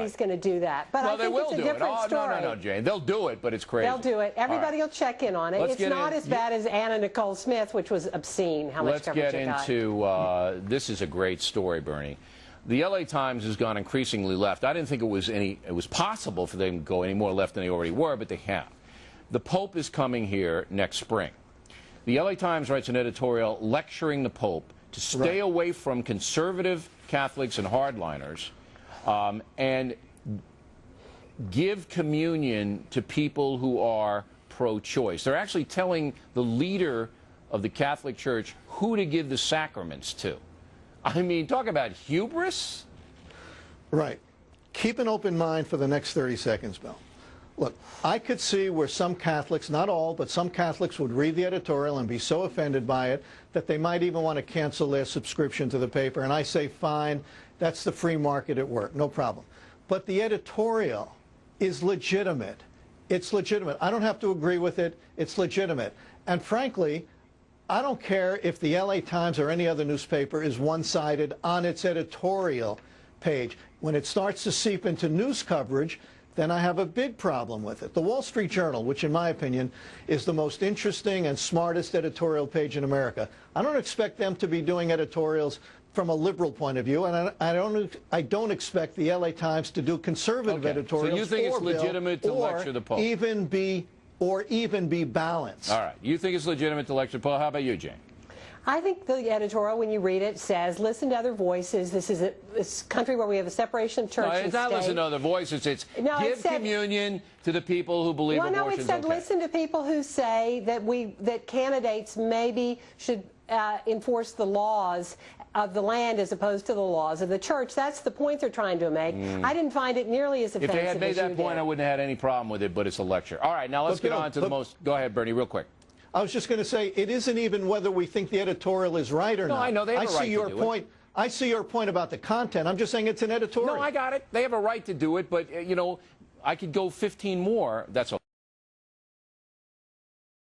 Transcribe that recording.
Nobody's going to do that. But I think it's a different story. No, Jane. They'll do it, but it's crazy. They'll do it. Everybody will check in on it. It's not as bad as Anna Nicole Smith, which was obscene how much coverage it got. Let's get into, this is a great story, Bernie. The LA Times has gone increasingly left. I didn't think it was possible for them to go any more left than they already were, but they have. The Pope is coming here next spring. The LA Times writes an editorial lecturing the Pope to stay away from conservative Catholics and hardliners and give communion to people who are pro-choice. They're actually telling the leader of the Catholic Church who to give the sacraments to. I mean, talk about hubris. Right. Keep an open mind for the next 30 seconds, Bill. Look, I could see where some Catholics, not all, but some Catholics would read the editorial and be so offended by it that they might even want to cancel their subscription to the paper. And I say, fine, that's the free market at work, no problem. But the editorial is legitimate. It's legitimate. I don't have to agree with it. It's legitimate. And frankly, I don't care if the LA Times or any other newspaper is one-sided on its editorial page. When it starts to seep into news coverage, then I have a big problem with it. The Wall Street Journal, which in my opinion is the most interesting and smartest editorial page in America, I don't expect them to be doing editorials from a liberal point of view, and I don't expect the LA Times to do conservative editorials. So you think it's legitimate to lecture the Pope? Or even be balanced. All right. You think it's legitimate to lecture the Pope? How about you, Jane? I think the editorial, when you read it, says, listen to other voices. This is a country where we have a separation of church and state. No, it's not listen to other voices. It's give communion to the people who believe abortion is okay. No, it said listen to people who say that candidates maybe should enforce the laws of the land as opposed to the laws of the church. That's the point they're trying to make. I didn't find it nearly as offensive as you did. If they had made that point, I wouldn't have had any problem with it, but it's a lecture. All right, now let's get on to the most... Go ahead, Bernie, real quick. I was just going to say, it isn't even whether we think the editorial is right or not. No, I know they have a right to do it. I see your point about the content. I'm just saying it's an editorial. No, I got it. They have a right to do it, but, you know, I could go 15 more. That's all.